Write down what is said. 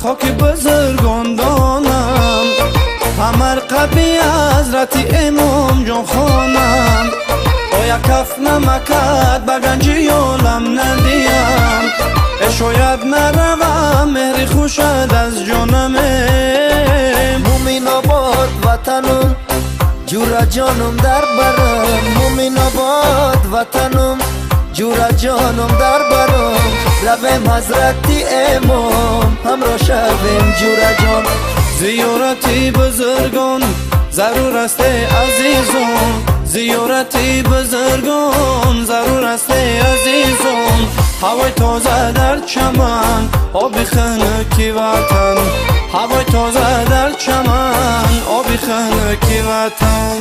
خاک بزرگان دانم همر قبی حضرت امام جان خانم آیا کف نمکت بگنجی عالم ندیم شاید نروم مهری خوشد از جانم مومین آباد وطنم جورا جانم در برم مومین آباد وطنم جورا جانم در برم رویم حضرت امام همراه شویم جورا جان زیارتی بزرگان ضرور است عزیزان زیارتی بزرگان ضرور است عزیزان هوای تازه در چمن آبی خنکی وطن هوای تازه در چمن آبی خنکی وطن